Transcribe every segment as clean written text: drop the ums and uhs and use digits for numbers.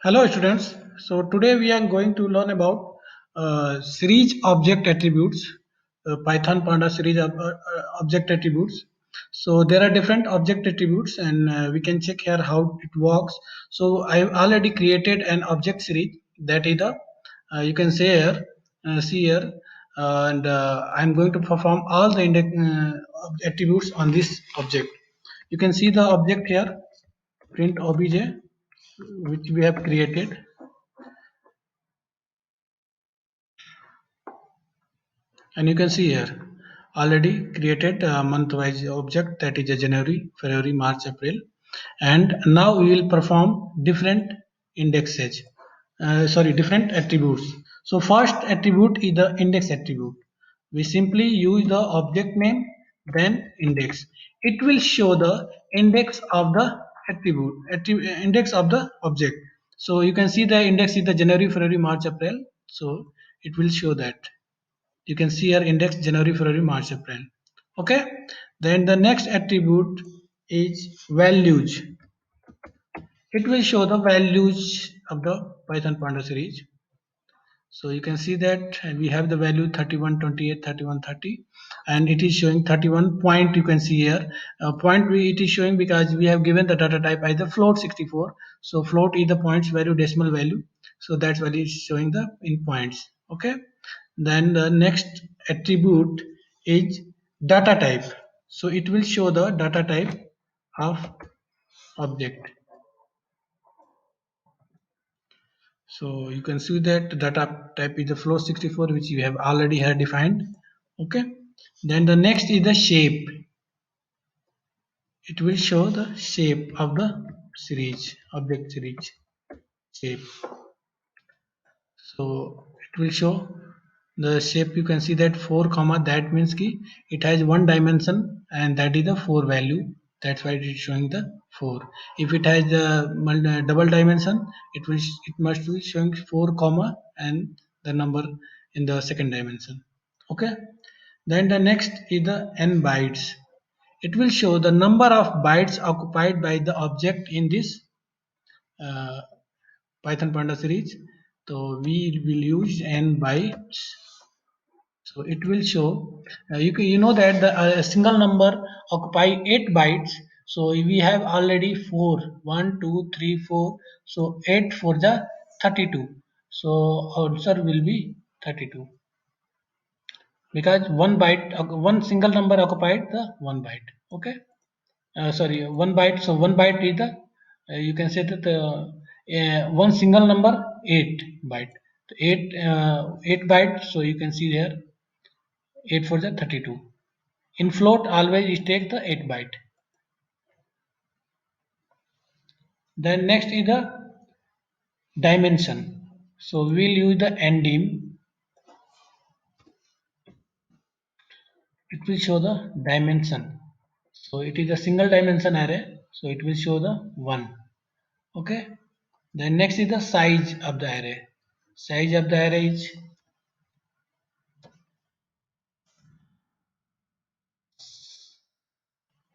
Hello students. So today we are going to learn about series object attributes, Python Panda series object attributes. So there are different object attributes and we can check here how it works. So I already created an object series that is the you can say here, see here, and I'm going to perform all the attributes on this object. You can see the object here, print obj, which we have created. And you can see here already created a month wise object, that is a January, February, March, April. And now we will perform different indexes, different attributes. So first attribute is the index attribute. We simply use the object name, then index. It will show the index of the index of the object. So you can see the index is the January, February, March, April. So it will show that. You can see here index January, February, March, April. Okay. Then the next attribute is values. It will show the values of the Python Panda series. So you can see that we have the value 31, 28, 31, 30, and it is showing 31 point. You can see here it is showing because we have given the data type as the float 64. So float is the points value, decimal value. So that's why it is showing the in points. Okay. Then the next attribute is data type. So it will show the data type of object. So you can see that data type is the float 64, which you have already had defined. Okay. Then the next is the shape. It will show the shape of the series, object series shape. So it will show the shape. You can see that 4 comma, that means ki it has one dimension and that is the 4 value. That's why it is showing the 4. If it has the double dimension, it must be showing 4 comma and the number in the second dimension. Okay. Then the next is the n bytes. It will show the number of bytes occupied by the object in this uh, Python Panda series. So we will use n bytes. So it will show you know that the single number occupy 8 bytes. So we have already 4, 1, 2, 3, 4. So 8 for the 32. So answer will be 32 because one single number occupied the 1 byte. Okay. Sorry, 1 byte. So 1 byte is the you can say that one single number 8 byte. 8 byte. So you can see here 8 for the 32. In float always take the 8 byte. Then next is the dimension. So we'll use the ndim. It will show the dimension. So it is a single dimension array. So it will show the 1. Okay. Then next is the size of the array. Size of the array is,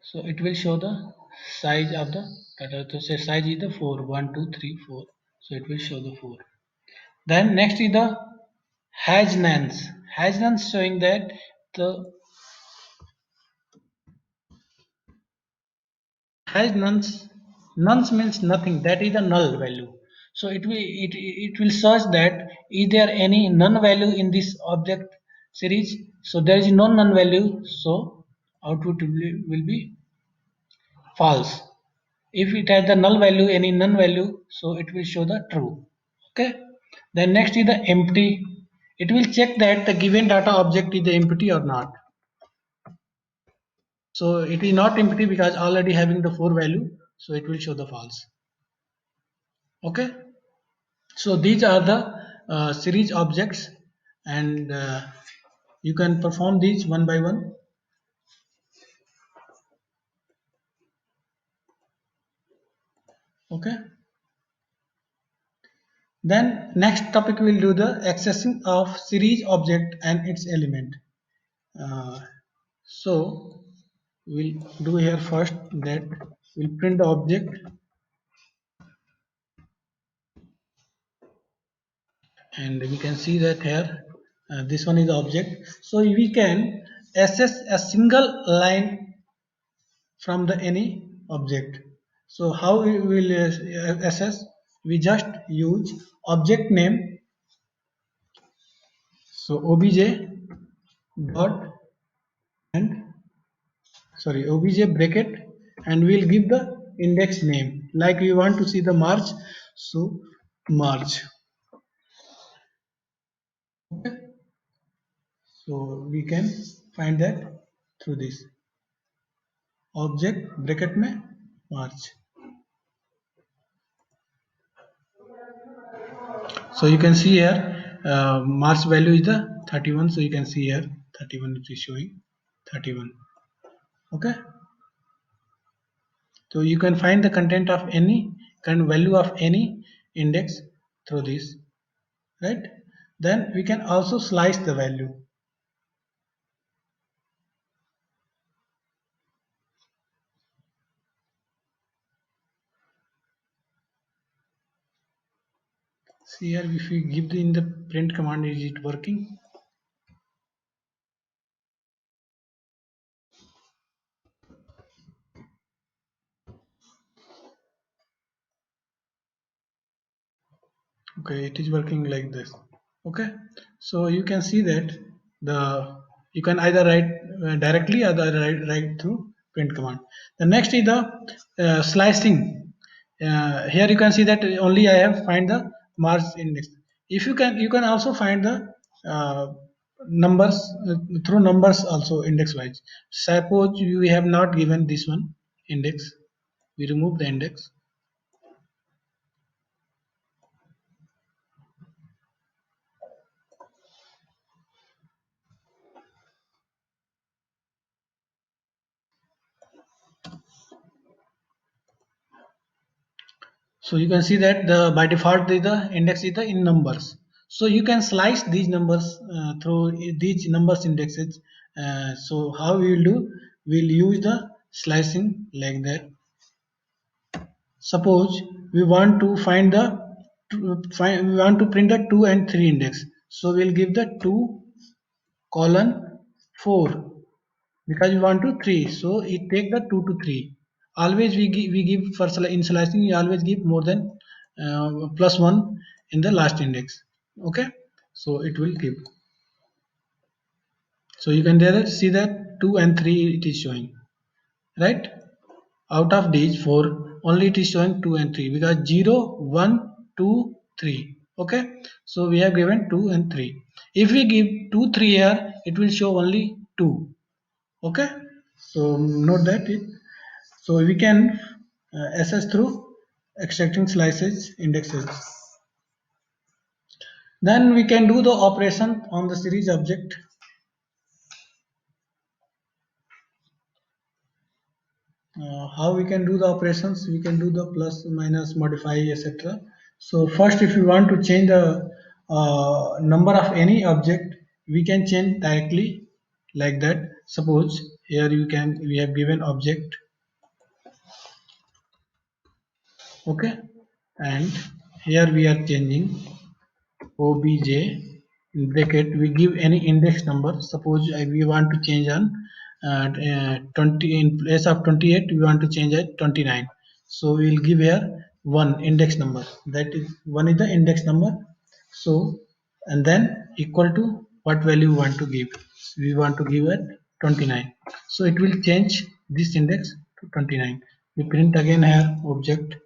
so it will show the size of the data. So say size is the 4, 1, 2, 3, 4. So it will show the 4. Then next is the hash nonce. Hash nonce showing that the hash nonce means nothing. That is the null value. So it will search that is there any none value in this object series. So there is no none value. So output will be false. If it has the null value, any none value, so it will show the true. Okay. Then next is the empty. It will check that the given data object is the empty or not. So it is not empty because already having the 4 value, so it will show the false. Okay. So these are the series objects, and you can perform these one by one. Okay. Then next topic we will do the accessing of series object and its element. Uh, so we'll do here first that we'll print the object. and we can see that here this one is the object. So we can access a single line from the any object. So how we will access? We just use object name, so obj dot and obj bracket, and we'll give the index name, like we want to see the march, so march. Okay, so we can find that through this object bracket में march. So you can see here march value is the 31, so you can see here 31 it is showing 31. Okay, so you can find the content of any value of any index through this, right? Then we can also slice the value. See here, if we give in the print command, is it working? Okay, it is working like this. Okay, so you can see that the you can either write directly or write through print command. The next is the slicing. Here you can see that only I have find the March index. If you can also find the numbers through numbers also index wise. Suppose we have not given this one index, we remove the index. So you can see that the by default the index is the in numbers. So you can slice these numbers through these numbers indexes. So how we will do? We'll use the slicing like that. Suppose we want to find the we want to print the 2 and 3 index. So we'll give the 2 colon 4 because we want to 3. So it take the 2 to 3. Always we give for in slicing we always give more than plus 1 in the last index. Okay, so it will give. So you can there see that 2 and 3 it is showing, right? Out of these 4 only it is showing 2 and 3 because 0 1 2 3. Okay, so we have given 2 and 3. If we give 2 3 here, it will show only 2. Okay, so note that it. So we can access through extracting slices indexes. Then we can do the operation on the series object. How we can do the operations? We can do the plus, minus, modify, etc. So first, if you want to change the number of any object, we can change directly like that. Suppose here we have given object, okay, and here we are changing obj in bracket, we give any index number. Suppose we want to change on 20 in place of 28 we want to change at 29, so we will give here one index number, that is one is the index number. So and then equal to what value we want to give, we want to give at 29, so it will change this index to 29. We print again here object,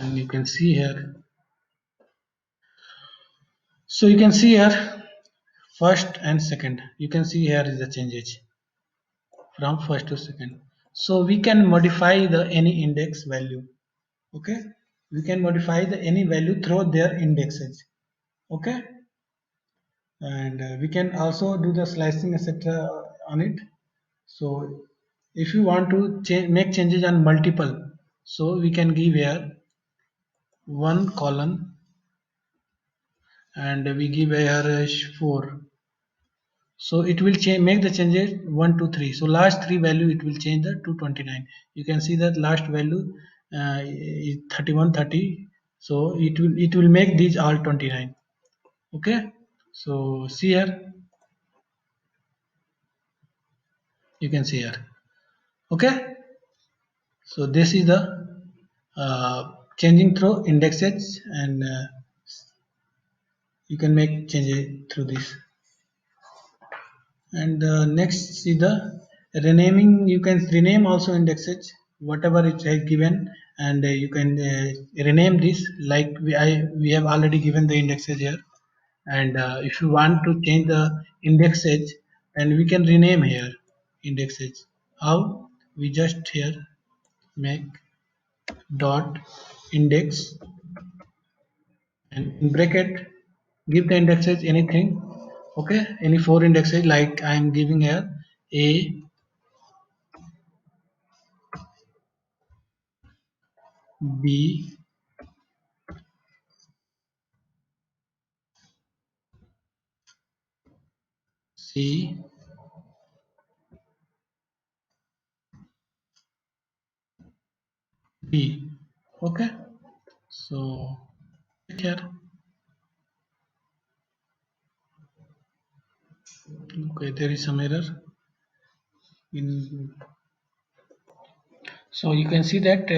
and you can see here. So you can see here first and second. You can see here is the changes from first to second. So we can modify the any index value. Okay, we can modify the any value through their indexes. Okay, and we can also do the slicing etc. on it. So if you want to make changes on multiple, so we can give here one column and we give here 4. So it will change, make the changes 1 2 3. So last 3 value it will change the to 29. You can see that last value is 31 30 So it will make these all 29. Okay, so see here, you can see here. Okay, so this is the changing through indexes, and you can make changes through this. And next is the renaming. You can rename also indexes whatever it has given, and you can rename this, like we have already given the indexes here. And if you want to change the indexes, then we can rename here indexes. How? We just here make dot index, and in bracket give the indexes anything. Okay, any four indexes, like I am giving here a, b, c, b. Okay, so here, okay, there is some error in. So you can see that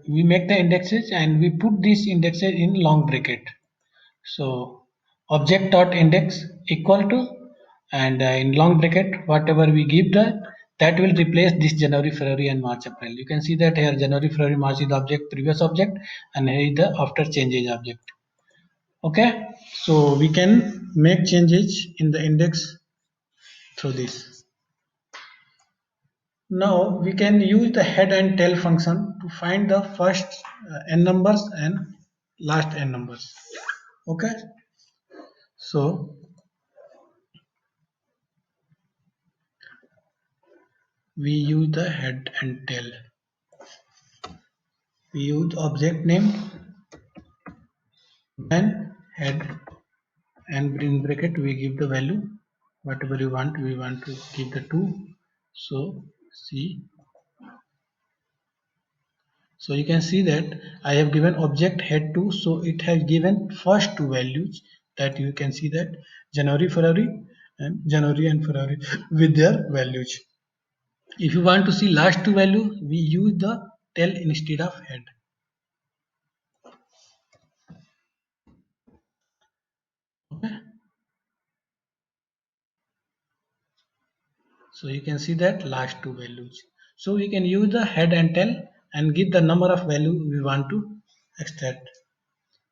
we make the indexes and we put these indexes in long bracket. So object dot index equal to, and in long bracket whatever we give that will replace this January, February and March, April. You can see that here January, February, March is the object, previous object, and here is the after changes object. Okay, so we can make changes in the index through this. Now we can use the head and tail function to find the first n numbers and last n numbers. Okay, so we use the head and tail. We use object name, then head, and in bracket we give the value whatever you want. We want to give the 2, so see. So you can see that I have given object head 2, so it has given first two values, that you can see that January, January and February with their values. If you want to see last two values, we use the tail instead of head. Okay. So you can see that last two values. So we can use the head and tail and give the number of value we want to extract.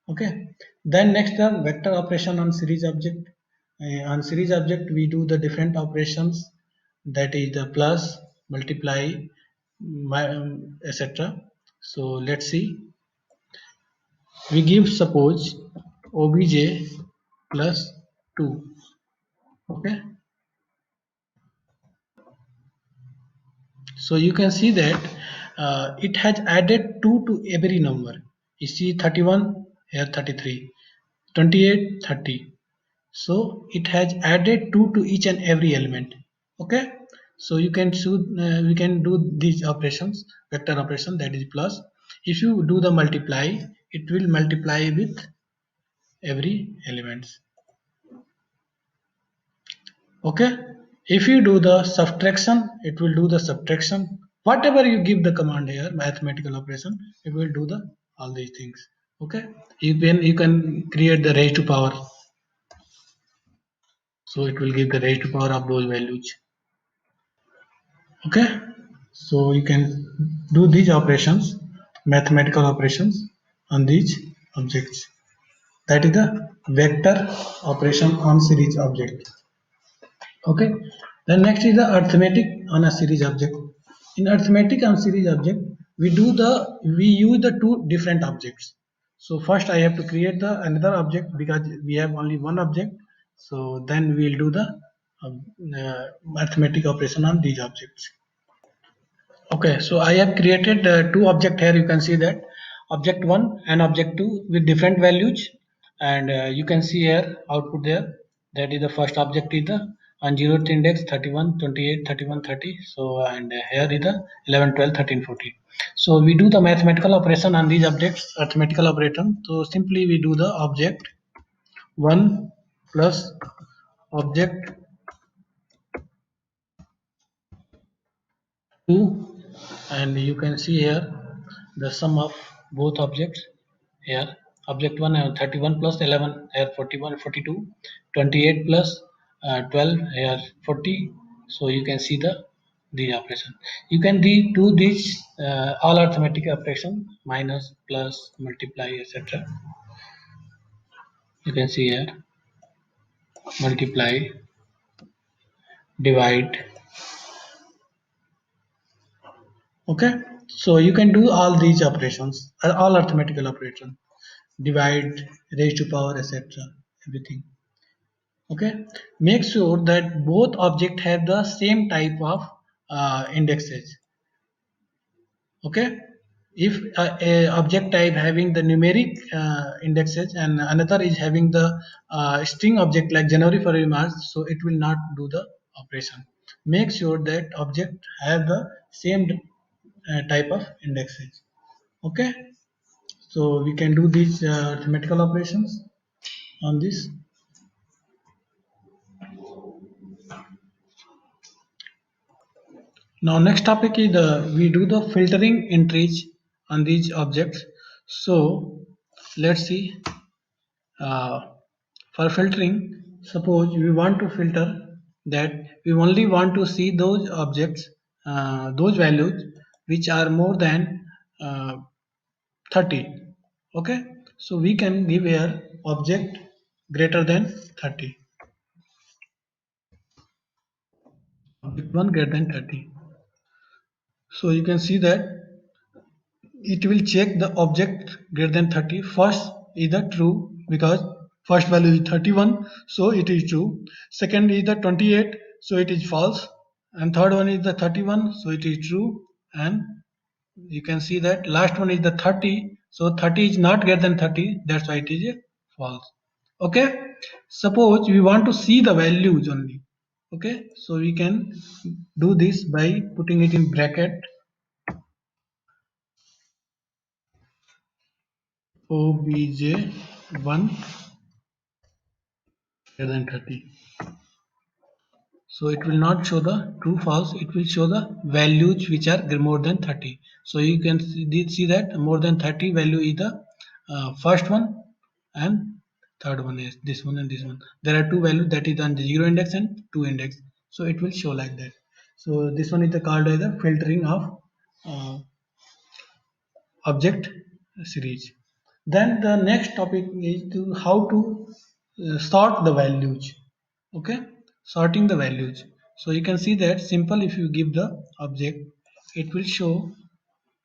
Okay. Then next the vector operation on series object. On series object we do the different operations, that is the plus, multiply, etc. So let's see. We give suppose obj plus 2. Okay. So you can see that it has added 2 to every number. You see 31, here 33, 28, 30. So it has added 2 to each and every element. Okay. So you can we can do these operations, vector operation, that is plus. If you do the multiply, it will multiply with every elements. Okay, if you do the subtraction, it will do the subtraction. Whatever you give the command here, mathematical operation, it will do the all these things. Okay, you can create the raised to power, so it will give the raised to power of those values. Okay, so you can do these operations, mathematical operations on these objects. That is the vector operation on series object. Okay, then next is the arithmetic on a series object. In arithmetic on series object, we use the two different objects. So first I have to create the another object, because we have only one object. So then we'll do the arithmetic operation on these objects. Okay, so I have created two object here. You can see that object 1 and object 2 with different values, and you can see here output there. That is the first object is the on 0th index 31, 28, 31, 30. So and here is the 11, 12, 13, 14. So we do the mathematical operation on these objects, arithmetical operation. So simply we do the object 1 plus object 2, and you can see here the sum of both objects here. Object 1 31 plus 11 here 41 42, 28 plus 12 here 40. So you can see the operation. You can do these all arithmetic operation, minus, plus, multiply, etc. You can see here multiply, divide. Okay, so you can do all these operations, all arithmetical operations, divide, raise to power, etc. Everything. Okay, make sure that both objects have the same type of indexes. Okay, if a object type having the numeric indexes and another is having the string object like January, February, March, so it will not do the operation. Make sure that object have the same type of indexes. Okay, so we can do these arithmetical operations on this. Now next topic is we do the filtering entries on these objects. So let's see. uh, for filtering, suppose we want to filter that we only want to see those objects, those values which are more than 30. Okay, so we can give here object greater than 30, object 1 greater than 30. So you can see that it will check the object greater than 30. First is the true, because first value is 31, so it is true. Second is the 28, so it is false. And third one is the 31, so it is true. And you can see that last one is the 30, so 30 is not greater than 30, that's why it is false. Okay, suppose we want to see the values only. Okay, so we can do this by putting it in bracket obj1 greater than 30. So it will not show the true false, it will show the values which are more than 30. So you can see that more than 30 value is the first one, and third one is this one and this one. There are two values, that is on the 0 index and 2 index. So it will show like that. So this one is the called as the filtering of uh, object series. Then the next topic is to how to sort the values. Okay, sorting the values. So you can see that simple, if you give the object, it will show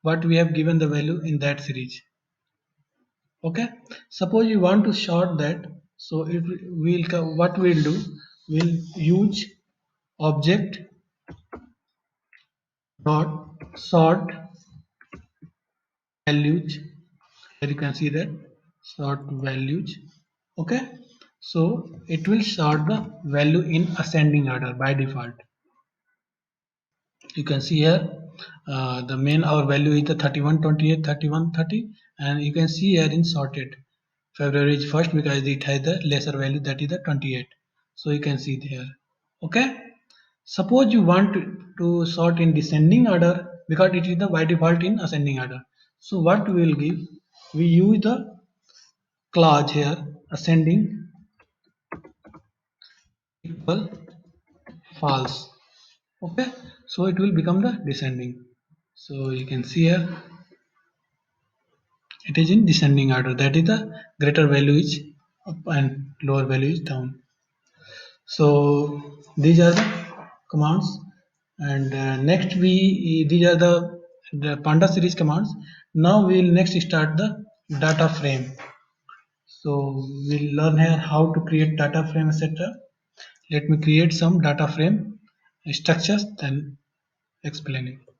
what we have given the value in that series. Okay, suppose you want to sort that, so it will, what we'll do, we'll use object dot sort values. Here you can see that sort values. Okay, so it will sort the value in ascending order by default. You can see here the main our value is the 31 28 31 30, and you can see here in sorted February is first because it has the lesser value, that is the 28. So you can see here. Okay, suppose you want to sort in descending order, because it is the by default in ascending order. So what we will give, we use the clause here ascending equal false. Okay, so it will become the descending. So you can see here it is in descending order, that is the greater value is up and lower value is down. So these are the commands, and next these are the panda series commands. Now we will next start the data frame. So we'll learn here how to create data frame, etc. Let me create some data frame structures, then explain it.